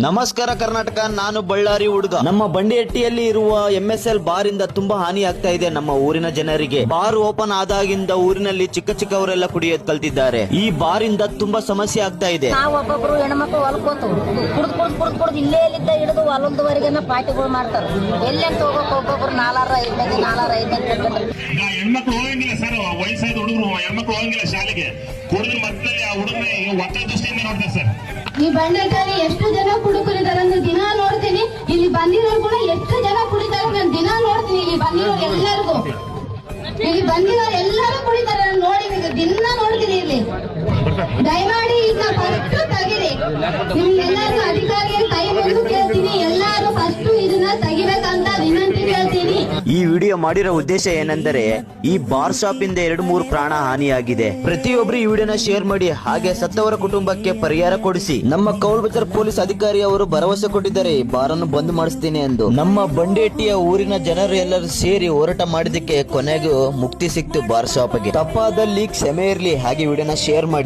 ನಮಸ್ಕಾರ ಕರ್ನಾಟಕ, ನಾನು ಬಳ್ಳಾರಿ ಹುಡುಗ. ನಮ್ಮ ಬಂಡಿಹಟ್ಟಿಯಲ್ಲಿ ಇರುವ MSL ಬಾರ್ ಇಂದ ತುಂಬಾ ಹಾನಿ ಆಗ್ತಾ ಇದೆ ನಮ್ಮ ಊರಿನ ಜನರಿಗೆ. ಬಾರ್ ಓಪನ್ ಆದಾಗಿಂದ ಊರಿನಲ್ಲಿ ಚಿಕ್ಕ ಚಿಕ್ಕವರೆಲ್ಲ ಕುಡಿಯೋದ್ ಕಲ್ತಿದ್ದಾರೆ. ಈ ಬಾರ್ ಇಂದ ತುಂಬಾ ಸಮಸ್ಯೆ ಆಗ್ತಾ ಇದೆ. ನಾವು ಒಬ್ಬೊಬ್ರು ಹೆಣ್ಮಕ್ಳು ಹೊಲ್ಕೋತು ಕುಡ್ದು ಇಲ್ಲೇ ಇಲ್ಲಿದ್ದ ಹಿಡಿದು ಹೊಲದವರೆಗೆನ ಪಾರ್ಟಿಗಳು ಮಾಡ್ತಾರೆ. ಎಲ್ಲೆಂತ ಹೋಗಕ್ ಒಬ್ಬೊಬ್ರು 4-5 ಹೆಣ್ಮಕ್ಳು ಹೋಗಂಗಿಲ್ಲ ಸರ್, ವಯಸ್ಸಾದ ಹುಡುಗರು ಹೆಣ್ಮಕ್ಳು ಹೋಗಂಗಿಲ್ಲ ಶಾಲೆಗೆ. ಕುಡಿದ್ರೆ ಮತ್ತೆ ಆ ಹುಡುಗನ ಒತ್ತಡ ದೃಷ್ಟಿಯಿಂದ ನೋಡ್ತಾರೆ ಸರ್. ಈ ಬಂಡೆದಲ್ಲಿ ಎಷ್ಟು ಜನ ಕುಡುಕರಿದ್ದಾರೆ ಅಂದ್ರೆ ದಿನ ನೋಡ್ತೀನಿ. ಇಲ್ಲಿ ಬಂದಿರೋರು ಕೂಡ ಎಷ್ಟು ಜನ ಕುಡಿತಾರೆ ನಾನು ದಿನ ನೋಡ್ತೀನಿ. ಇಲ್ಲಿ ಬಂದಿರೋರು ಎಲ್ಲರೂ ಕುಡಿತಾರೆ, ನಾನು ನೋಡಿ ದಿನ ನೋಡ್ತೀನಿ. ಇಲ್ಲಿ ದಯಮಾಡಿ ಇದನ್ನ ಫಸ್ಟ್ ತೆಗಿರಿ. ನಿಮ್ಗೆಲ್ಲರಿಗೂ ಅಧಿಕಾರಿಯ ಕೈ ಮುಗಿದು ಕೇಳ್ತೀನಿ, ಎಲ್ಲರೂ ಫಸ್ಟ್ ಇದನ್ನ ತೆಗಿಬೇಕಂತ ವಿನಂತಿ ಕೇಳ್ತೀನಿ. ಈ ವಿಡಿಯೋ ಮಾಡಿರೋ ಉದ್ದೇಶ ಏನೆಂದರೆ, ಈ ಬಾರ್ ಶಾಪ್ ಇಂದ 2-3 ಪ್ರಾಣ ಹಾನಿಯಾಗಿದೆ. ಪ್ರತಿಯೊಬ್ರು ಈ ವಿಡಿಯೋನ ಶೇರ್ ಮಾಡಿ, ಹಾಗೆ ಸತ್ತವರ ಕುಟುಂಬಕ್ಕೆ ಪರಿಹಾರ ಕೊಡಿಸಿ. ನಮ್ಮ ಕೌಲ್ಬಜಾರ್ ಪೊಲೀಸ್ ಅಧಿಕಾರಿ ಅವರು ಭರವಸೆ ಕೊಟ್ಟಿದ್ದಾರೆ ಈ ಬಾರ್ ಅನ್ನು ಬಂದ್ ಮಾಡಿಸ್ತೀನಿ ಎಂದು. ನಮ್ಮ ಬಂಡೇಟಿಯ ಊರಿನ ಜನರು ಎಲ್ಲರೂ ಸೇರಿ ಹೋರಾಟ ಮಾಡಿದಕ್ಕೆ ಕೊನೆಗೂ ಮುಕ್ತಿ ಸಿಕ್ತು ಬಾರ್ ಶಾಪ್ಗೆ. ತಪ್ಪಾದಲ್ಲಿ ಕ್ಷಮೆ ಇರಲಿ. ಹಾಗೆ ವಿಡಿಯೋನ ಶೇರ್ ಮಾಡಿ.